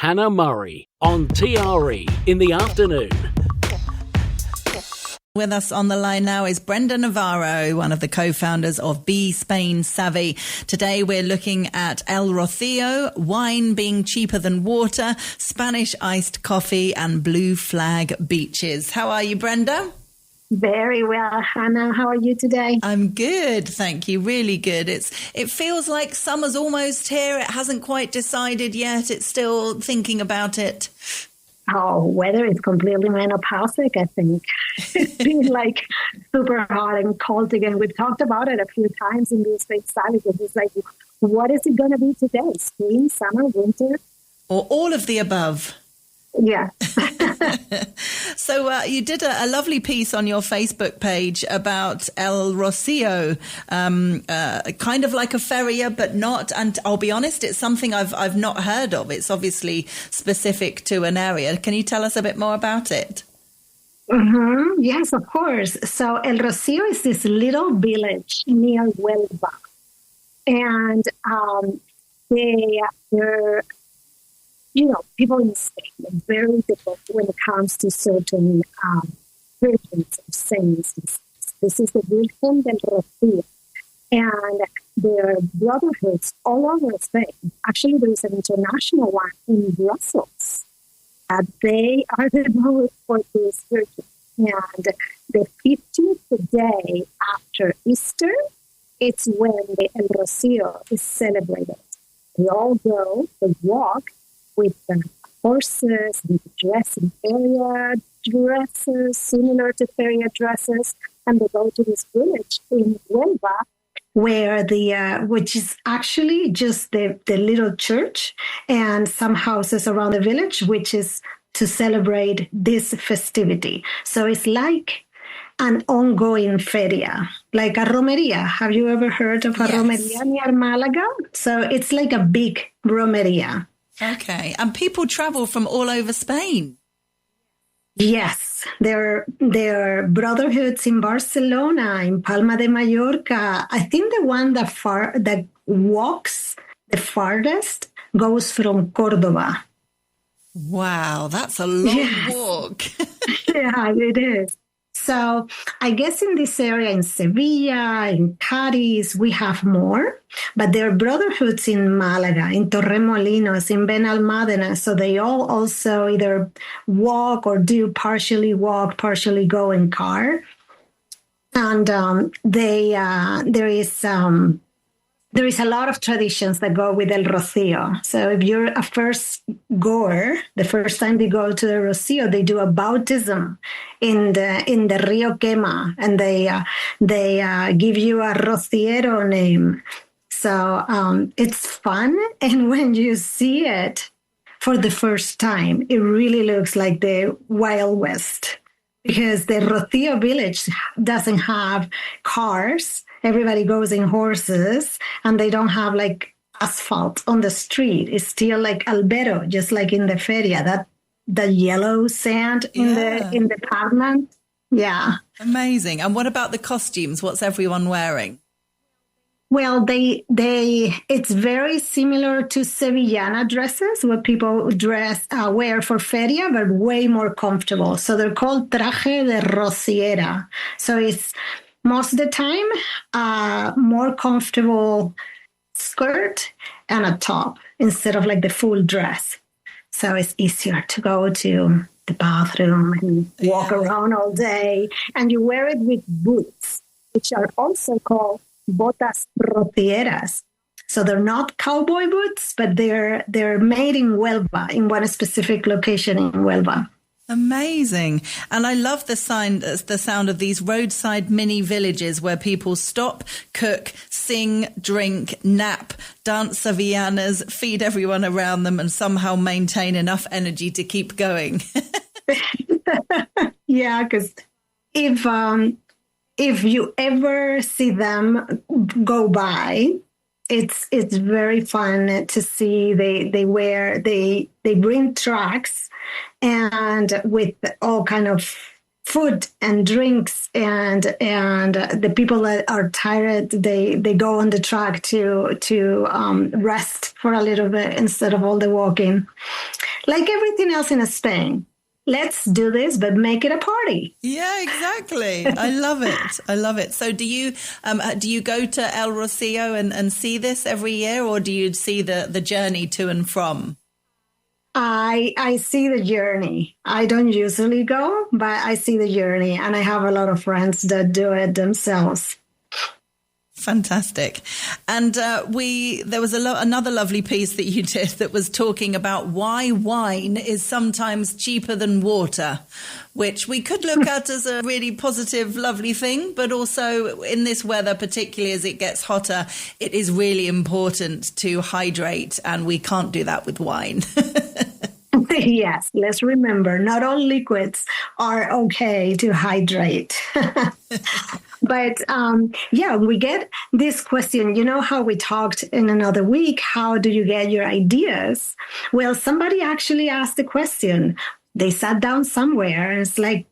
Hannah Murray on TRE in the afternoon. With us on the line now is Brenda Navarro, one of the co-founders of Be Spain Savvy. Today we're looking at El Rocio, wine being cheaper than water, Spanish iced coffee and blue flag beaches. How are you, Brenda? Very well, Hannah. How are you today? I'm good, thank you. Really good. It feels like summer's almost here. It hasn't quite decided yet. It's still thinking about it. Oh, weather is completely menopausic, I think. It's been like super hot and cold again. We've talked about it a few times in this Spain Savvy. It's like, what is it going to be today? Spring, summer, winter? Or all of the above. Yeah. So you did a lovely piece on your Facebook page about El Rocio, kind of like a feria, but not. And I'll be honest, it's something I've not heard of. It's obviously specific to an area. Can you tell us a bit more about it? Mm-hmm. Yes, of course. So El Rocio is this little village near Huelva. And they're people in Spain are very difficult when it comes to certain virgins or saints. This is the Virgen del Rocío. And there are brotherhoods all over Spain. Actually, there is an international one in Brussels. They are devoted for this virgin. And the 15th day after Easter, it's when the El Rocio is celebrated. They all go, they walk, with horses and dress in feria dresses, similar to feria dresses, and they go to this village in Huelva, where which is actually just the little church and some houses around the village, which is to celebrate this festivity. So it's like an ongoing feria, like a romeria. Have you ever heard of a romeria near Malaga? So it's like a big romeria. Okay. And people travel from all over Spain. Yes. There are brotherhoods in Barcelona, in Palma de Mallorca. I think the one that walks the farthest goes from Córdoba. Wow, that's a long walk. Yeah, it is. So I guess in this area, in Sevilla, in Cadiz, we have more, but there are brotherhoods in Malaga, in Torremolinos, in Benalmádena. So they all also either walk or do partially walk, partially go in car. And there is a lot of traditions that go with El Rocio. So if you're a first goer, the first time they go to the Rocio, they do a baptism in the Rio Quema, and they give you a Rociero name. So it's fun, and when you see it for the first time, it really looks like the Wild West, because the Rocio village doesn't have cars. Everybody goes in horses, and they don't have like asphalt on the street. It's still like albero, just like in the feria, that the yellow sand in the pavement. Yeah. Amazing. And what about the costumes? What's everyone wearing? Well, it's very similar to Sevillana dresses, what people wear for feria, but way more comfortable. So they're called traje de rociera. So it's most of the time, more comfortable skirt and a top instead of like the full dress. So it's easier to go to the bathroom and walk around all day. And you wear it with boots, which are also called botas rocieras. So they're not cowboy boots, but they're made in Huelva, in one specific location in Huelva. Amazing. And I love the sound of these roadside mini villages where people stop, cook, sing, drink, nap, dance sevillanas, feed everyone around them, and somehow maintain enough energy to keep going. Yeah, because if you ever see them go by, it's very fun to see. They bring trucks and with all kind of food and drinks, and the people that are tired, they go on the track to rest for a little bit instead of all the walking. like everything else in Spain. Let's do this, but make it a party. Yeah, exactly. I love it. I love it. So do you go to El Rocio and see this every year, or do you see the journey to and from? I see the journey. I don't usually go, but I see the journey, and I have a lot of friends that do it themselves. Fantastic. And there was another lovely piece that you did that was talking about why wine is sometimes cheaper than water, which we could look at as a really positive, lovely thing. But also in this weather, particularly as it gets hotter, it is really important to hydrate. And we can't do that with wine. Yes, let's remember, not all liquids are okay to hydrate. But we get this question, you know how we talked in another week, how do you get your ideas? Well, somebody actually asked the question. They sat down somewhere and it's like,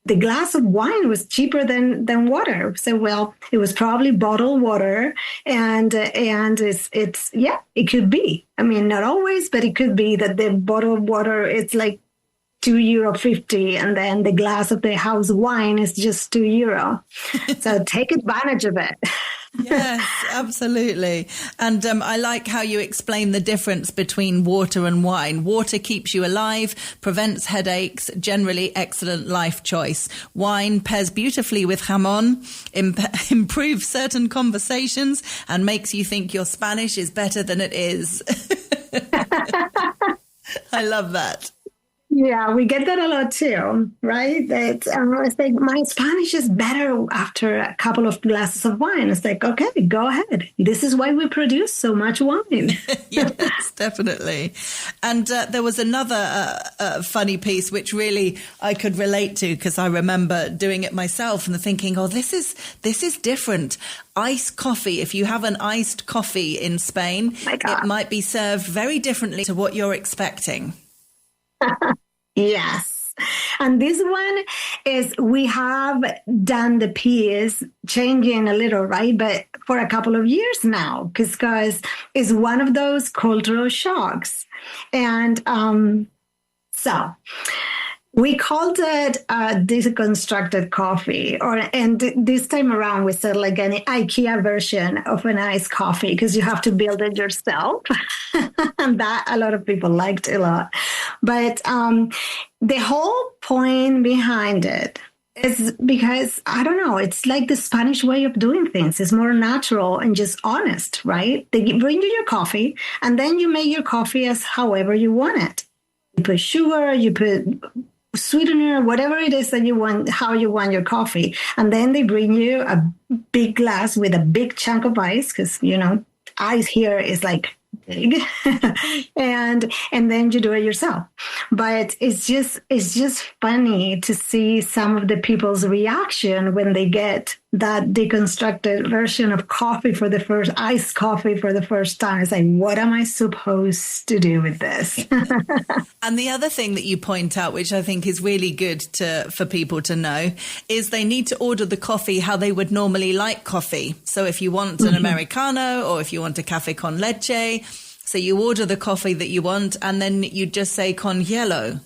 the glass of wine was cheaper than water. So, well, it was probably bottled water, and it's it could be. I mean, not always, but it could be that the bottled water it's like €2.50, and then the glass of the house wine is just €2. So take advantage of it. Yes, absolutely. And I like how you explain the difference between water and wine. Water keeps you alive, prevents headaches, generally excellent life choice. Wine pairs beautifully with jamon, improves certain conversations, and makes you think your Spanish is better than it is. I love that. Yeah, we get that a lot too, right? That it's like my Spanish is better after a couple of glasses of wine. It's like, okay, go ahead. This is why we produce so much wine. Yes, definitely. And there was another funny piece which really I could relate to because I remember doing it myself and thinking, oh, this is different. Iced coffee. If you have an iced coffee in Spain, it might be served very differently to what you're expecting. Yes. And this one is, we have done the piece changing a little, right? But for a couple of years now, because it's one of those cultural shocks. And so we called it a deconstructed coffee, and this time around we said like an IKEA version of an iced coffee because you have to build it yourself. And that a lot of people liked a lot. But the whole point behind it is because, I don't know, it's like the Spanish way of doing things. It's more natural and just honest, right? They bring you your coffee, and then you make your coffee as however you want it. You put sugar, you put sweetener, whatever it is that you want, how you want your coffee. And then they bring you a big glass with a big chunk of ice, because, you know, ice here is like big. and then you do it yourself. But it's just funny to see some of the people's reaction when they get that deconstructed version of iced coffee for the first time. It's like, what am I supposed to do with this? And the other thing that you point out, which I think is really good for people to know, is they need to order the coffee how they would normally like coffee. So if you want an Americano, or if you want a café con leche, so you order the coffee that you want, and then you just say con hielo.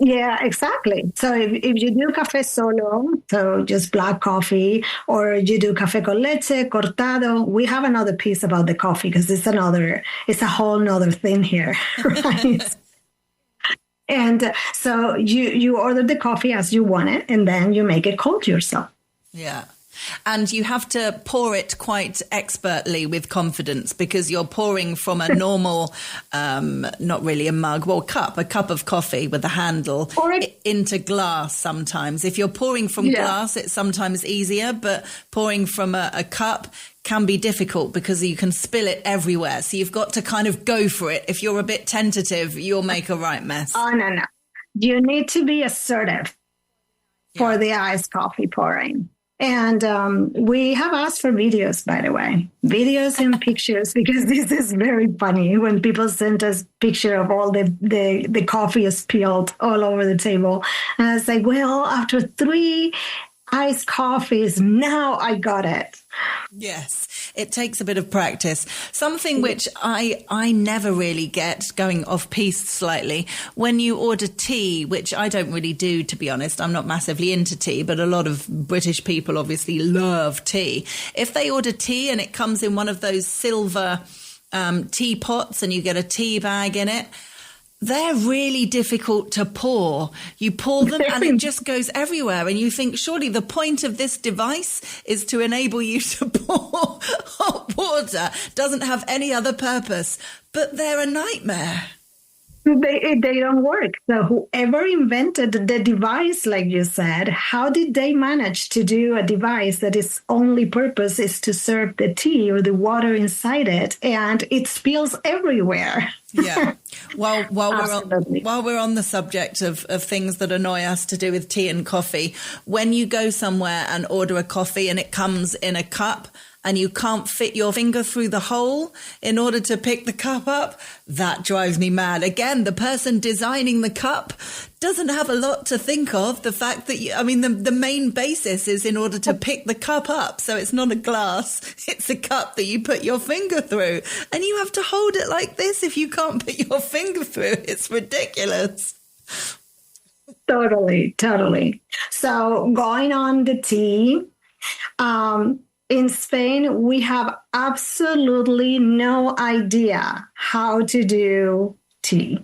Yeah, exactly. So if you do café solo, so just black coffee, or you do café con leche, cortado, we have another piece about the coffee because it's a whole nother thing here, right? And so you order the coffee as you want it, and then you make it cold yourself. Yeah. And you have to pour it quite expertly with confidence, because you're pouring from a normal, not really a mug, a cup of coffee with a handle into glass sometimes. If you're pouring from glass, it's sometimes easier, but pouring from a cup can be difficult because you can spill it everywhere. So you've got to kind of go for it. If you're a bit tentative, you'll make a right mess. Oh, no. You need to be assertive for the iced coffee pouring. And we have asked for videos, by the way, videos and pictures, because this is very funny when people send us picture of all the coffee spilled all over the table. And I was like, well, after 3 iced coffees. Now I got it. Yes, it takes a bit of practice. Something which I never really get, going off piste slightly, when you order tea, which I don't really do, to be honest. I'm not massively into tea, but a lot of British people obviously love tea. If they order tea and it comes in one of those silver teapots and you get a tea bag in it, they're really difficult to pour. You pour them and it just goes everywhere. And you think, surely the point of this device is to enable you to pour hot water. Doesn't have any other purpose. But they're a nightmare. They don't work. So whoever invented the device, like you said, how did they manage to do a device that its only purpose is to serve the tea or the water inside it, and it spills everywhere? Yeah. While we're on the subject of things that annoy us to do with tea and coffee, when you go somewhere and order a coffee and it comes in a cup and you can't fit your finger through the hole in order to pick the cup up, that drives me mad. Again, the person designing the cup doesn't have a lot to think of. The fact that, the main basis is in order to pick the cup up. So it's not a glass, it's a cup that you put your finger through. And you have to hold it like this if you can't put your finger through. It's ridiculous. Totally. So going on the tea, in Spain, we have absolutely no idea how to do tea.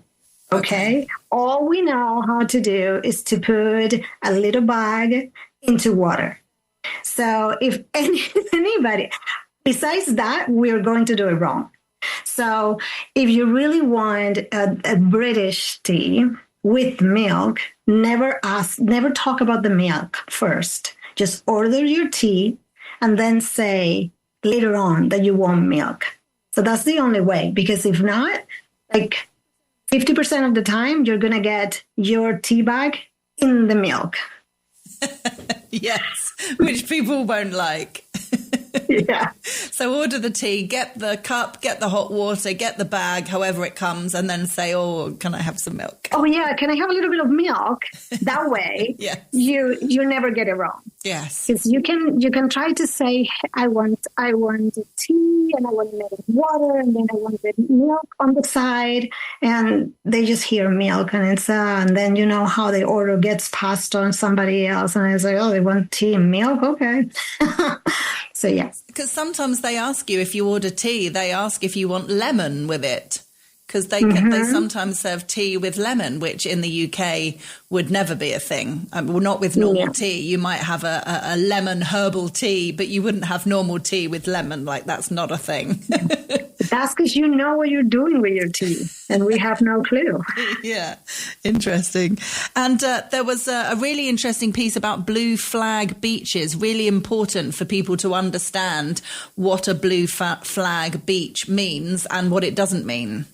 Okay? All we know how to do is to put a little bag into water. So if anybody, besides that, we're going to do it wrong. So if you really want a British tea with milk, never talk about the milk first. Just order your tea and then say later on that you want milk. So that's the only way, because if not, like 50% of the time, you're going to get your tea bag in the milk. Yes, which people won't like. Yeah. So order the tea, get the cup, get the hot water, get the bag, however it comes, and then say, oh, can I have some milk? Oh, yeah, can I have a little bit of milk? That way, yes. you never get it wrong. Yes. Because you can try to say, I want tea, and I want a little water, and then I want the milk on the side, and they just hear milk, and and then you know how the order gets passed on somebody else, and I say, oh, they want tea and milk? Okay. So, yeah. Because sometimes they ask you, if you order tea, they ask if you want lemon with it. Because they sometimes serve tea with lemon, which in the UK would never be a thing. Well, not with normal tea. You might have a lemon herbal tea, but you wouldn't have normal tea with lemon. Like, that's not a thing. That's because you know what you're doing with your tea, and we have no clue. Yeah, interesting. And there was a really interesting piece about blue flag beaches, really important for people to understand what a blue flag beach means and what it doesn't mean.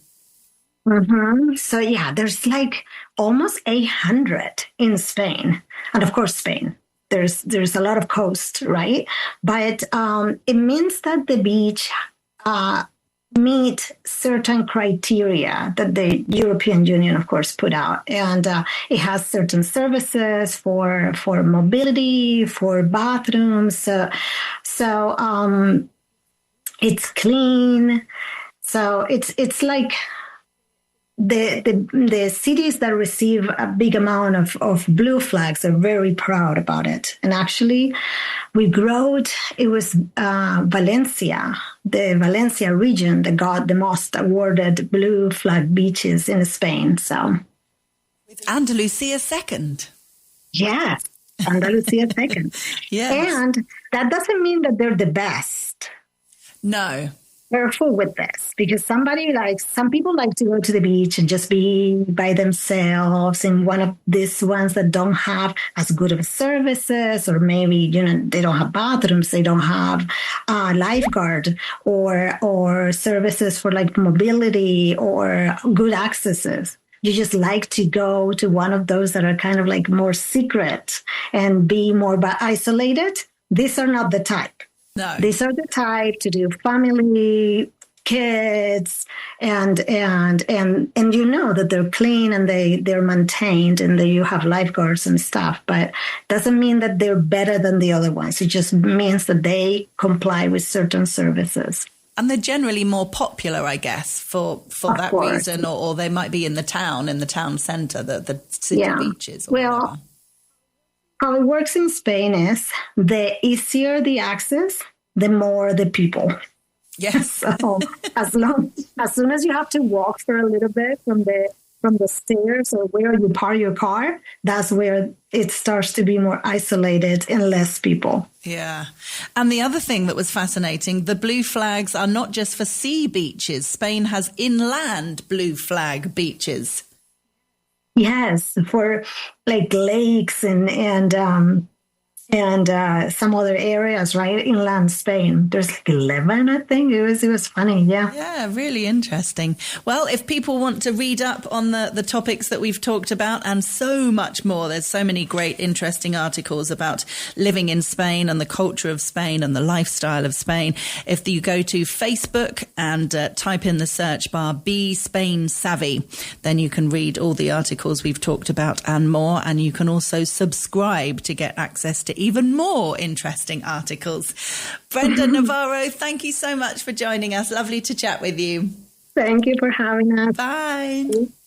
Mm-hmm. So, yeah, there's like almost 800 in Spain. And of course, Spain. There's a lot of coast, right? But it means that the beach meet certain criteria that the European Union, of course, put out. And it has certain services for mobility, for bathrooms. So it's clean. So it's like the cities that receive a big amount of blue flags are very proud about it. And actually, it was Valencia, the Valencia region that got the most awarded blue flag beaches in Spain. So, with Andalusia second. Yes, Andalusia second. Yes. And that doesn't mean that they're the best. No. Careful with this, because some people like to go to the beach and just be by themselves in one of these ones that don't have as good of services, or maybe, they don't have bathrooms, they don't have a lifeguard or services for like mobility or good accesses. You just like to go to one of those that are kind of like more secret and be more isolated. These are not the type. No. These are the type to do family kids, and you know that they're clean and they're maintained, and that you have lifeguards and stuff, but doesn't mean that they're better than the other ones. It just means that they comply with certain services. And they're generally more popular, I guess, for that course. reason, or they might be in the town centre, the city beaches. Or whatever. How it works in Spain is the easier the access, the more the people. Yes. So as soon as you have to walk for a little bit from the stairs or where you park your car, that's where it starts to be more isolated and less people. Yeah. And the other thing that was fascinating, the blue flags are not just for sea beaches. Spain has inland blue flag beaches. Yes, for like lakes and some other areas, right? Inland Spain. There's like 11, I think. It was funny. Yeah. Yeah, really interesting. Well, if people want to read up on the topics that we've talked about and so much more, there's so many great, interesting articles about living in Spain and the culture of Spain and the lifestyle of Spain. If you go to Facebook and type in the search bar Be Spain Savvy, then you can read all the articles we've talked about and more. And you can also subscribe to get access to even more interesting articles. Brenda Navarro, thank you so much for joining us. Lovely to chat with you. Thank you for having us. Bye.